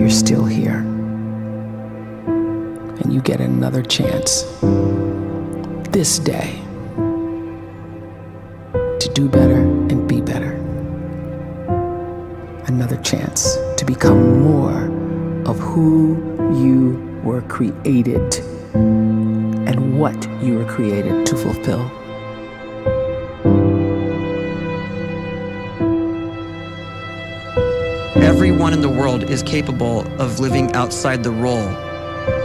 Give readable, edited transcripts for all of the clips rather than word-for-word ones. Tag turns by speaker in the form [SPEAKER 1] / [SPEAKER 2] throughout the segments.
[SPEAKER 1] you're still here. And you get another chance this day to do better and be better. Another chance to become more of who you were created and what you were created to fulfill.
[SPEAKER 2] Everyone in the world is capable of living outside the role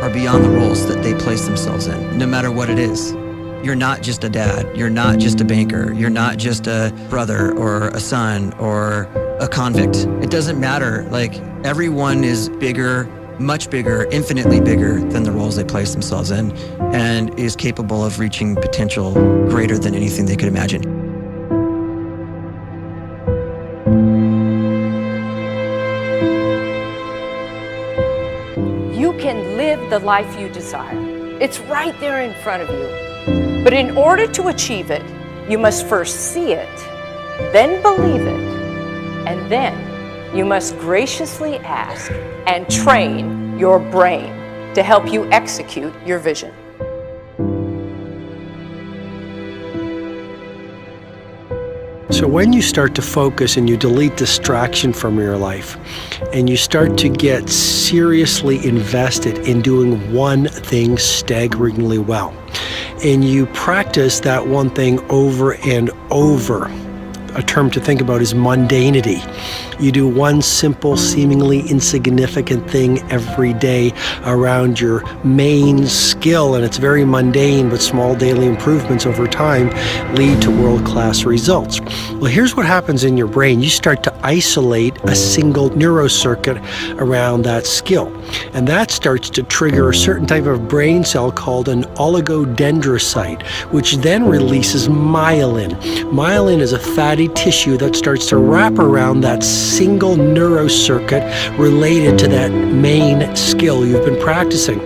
[SPEAKER 2] or beyond the roles that they place themselves in, no matter what it is. You're not just a dad, you're not just a banker, you're not just a brother or a son or a convict. It doesn't matter. Like, everyone is bigger, much bigger, infinitely bigger than the roles they place themselves in, and is capable of reaching potential greater than anything they could imagine.
[SPEAKER 3] You can live the life you desire. It's right there in front of you. But in order to achieve it, you must first see it, then believe it, and then you must graciously ask and train your brain to help you execute your vision.
[SPEAKER 4] So when you start to focus and you delete distraction from your life, and you start to get seriously invested in doing one thing staggeringly well, and you practice that one thing over and over, a term to think about is mundanity. You do one simple, seemingly insignificant thing every day around your main skill, and it's very mundane, but small daily improvements over time lead to world-class results. Well, here's what happens in your brain. You start to isolate a single neurocircuit around that skill, and that starts to trigger a certain type of brain cell called an oligodendrocyte, which then releases myelin. Myelin is a fatty tissue that starts to wrap around that single neurocircuit related to that main skill you've been practicing.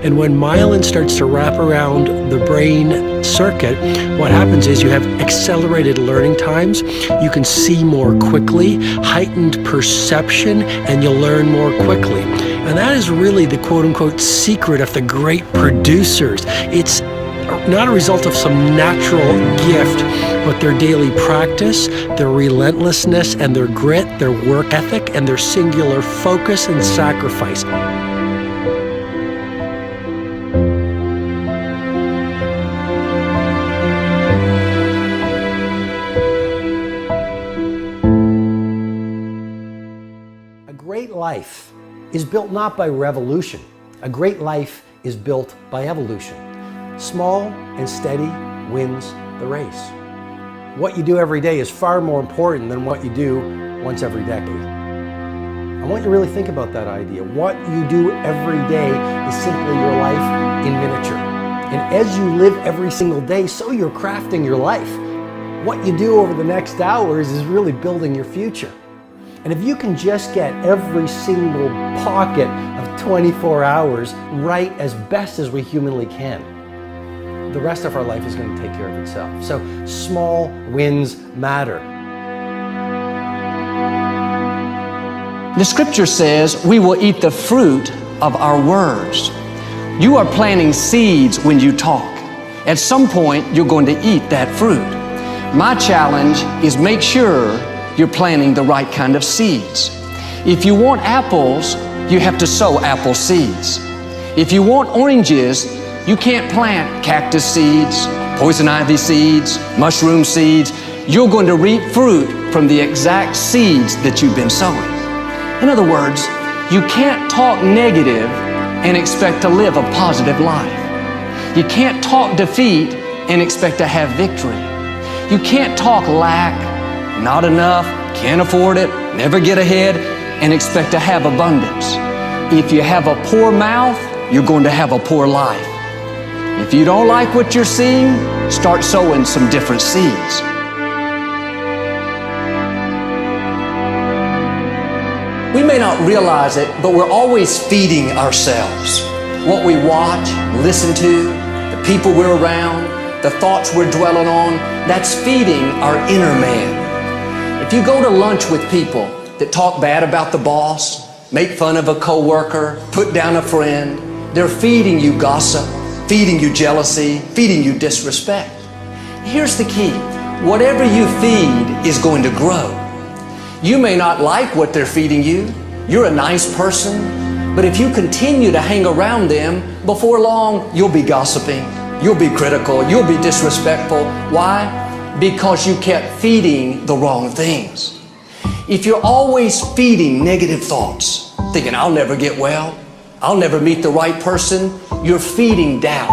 [SPEAKER 4] And when myelin starts to wrap around the brain circuit, what happens is you have accelerated learning times, you can see more quickly, heightened perception, and you'll learn more quickly. And that is really the quote-unquote secret of the great producers. It's not a result of some natural gift, but their daily practice, their relentlessness and their grit, their work ethic, and their singular focus and sacrifice. A great life is built not by revolution. A great life is built by evolution. Small and steady wins the race. What you do every day is far more important than what you do once every decade. I want you to really think about that idea. What you do every day is simply your life in miniature. And as you live every single day, so you're crafting your life. What you do over the next hours is really building your future. And if you can just get every single pocket of 24 hours right as best as we humanly can, the rest of our life is going to take care of itself. So small wins matter.
[SPEAKER 5] The scripture says we will eat the fruit of our words. You are planting seeds when you talk. At some point, you're going to eat that fruit. My challenge is make sure you're planting the right kind of seeds. If you want apples, you have to sow apple seeds. If you want oranges, you can't plant cactus seeds, poison ivy seeds, mushroom seeds. You're going to reap fruit from the exact seeds that you've been sowing. In other words, you can't talk negative and expect to live a positive life. You can't talk defeat and expect to have victory. You can't talk lack, not enough, can't afford it, never get ahead, and expect to have abundance. If you have a poor mouth, you're going to have a poor life. If you don't like what you're seeing, start sowing some different seeds. We may not realize it, but we're always feeding ourselves. What we watch, listen to, the people we're around, the thoughts we're dwelling on, that's feeding our inner man. If you go to lunch with people that talk bad about the boss, make fun of a coworker, put down a friend. They're feeding you gossip, feeding you jealousy, feeding you disrespect. Here's the key. Whatever you feed is going to grow. You may not like what they're feeding you. You're a nice person, but if you continue to hang around them, before long, you'll be gossiping, you'll be critical, you'll be disrespectful. Why? Because you kept feeding the wrong things. If you're always feeding negative thoughts, thinking, I'll never get well, I'll never meet the right person, you're feeding doubt,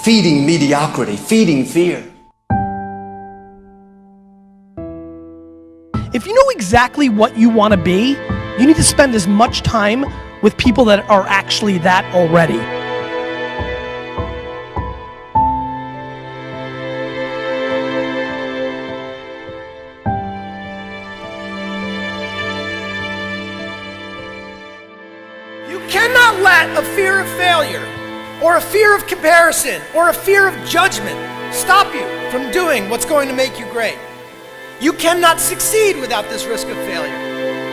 [SPEAKER 5] feeding mediocrity, feeding fear.
[SPEAKER 6] If you know exactly what you want to be, you need to spend as much time with people that are actually that already. You cannot let a fear of failure, or a fear of comparison, or a fear of judgment stop you from doing what's going to make you great. You cannot succeed without this risk of failure.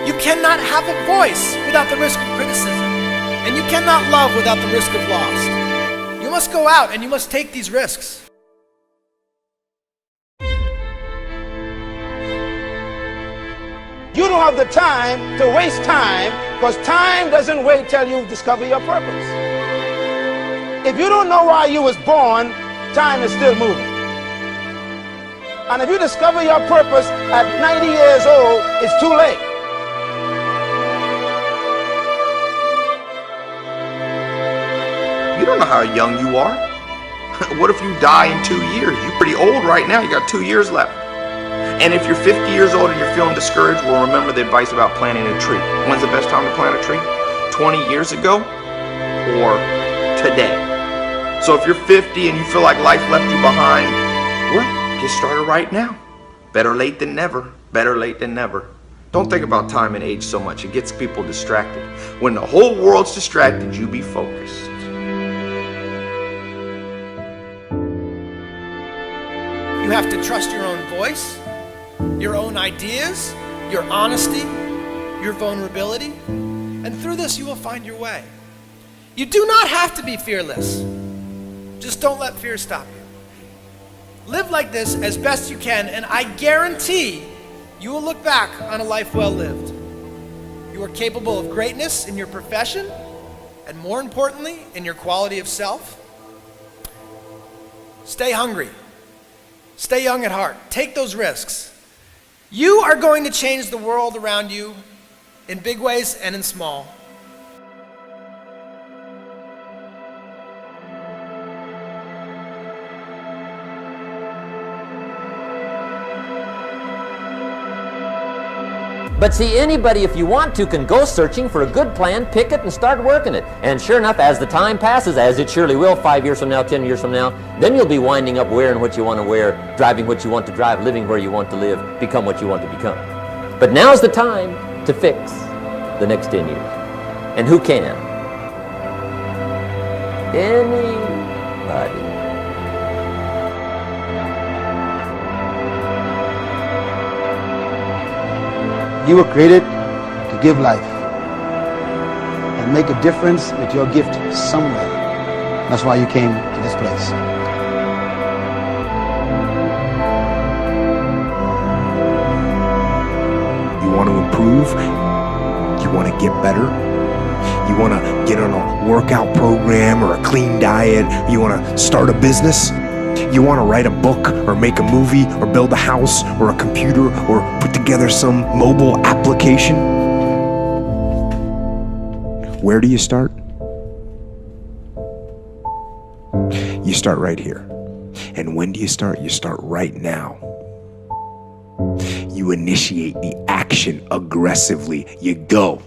[SPEAKER 6] You cannot have a voice without the risk of criticism. And you cannot love without the risk of loss. You must go out and you must take these risks.
[SPEAKER 7] You don't have the time to waste time, because time doesn't wait till you discover your purpose. If you don't know why you was born, time is still moving. And if you discover your purpose at 90 years old, it's too late.
[SPEAKER 8] You don't know how young you are. What if you die in 2 years? You're pretty old right now. You got 2 years left. And if you're 50 years old and you're feeling discouraged, well, remember the advice about planting a tree. When's the best time to plant a tree? 20 years ago or today? So if you're 50 and you feel like life left you behind, well, get started right now. Better late than never. Better late than never. Don't think about time and age so much. It gets people distracted. When the whole world's distracted, you be focused.
[SPEAKER 6] You have to trust your own voice, your own ideas, your honesty, your vulnerability, and through this you will find your way. You do not have to be fearless. Just don't let fear stop you. Live like this as best you can, and I guarantee you will look back on a life well lived. You are capable of greatness in your profession, and more importantly, in your quality of self. Stay hungry. Stay young at heart. Take those risks. You are going to change the world around you in big ways and in small.
[SPEAKER 9] But see, anybody, if you want to, can go searching for a good plan, pick it, and start working it. And sure enough, as the time passes, as it surely will 5 years from now, 10 years from now, then you'll be winding up wearing what you want to wear, driving what you want to drive, living where you want to live, become what you want to become. But now's the time to fix the next 10 years. And who can? Anybody.
[SPEAKER 10] You were created to give life and make a difference with your gift somewhere. That's why you came to this place.
[SPEAKER 11] You want to improve? You want to get better? You want to get on a workout program or a clean diet? You want to start a business? You want to write a book or make a movie or build a house or a computer or put together some mobile application? Where do you start? You start right here. And when do you start? You start right now. You initiate the action aggressively. You go.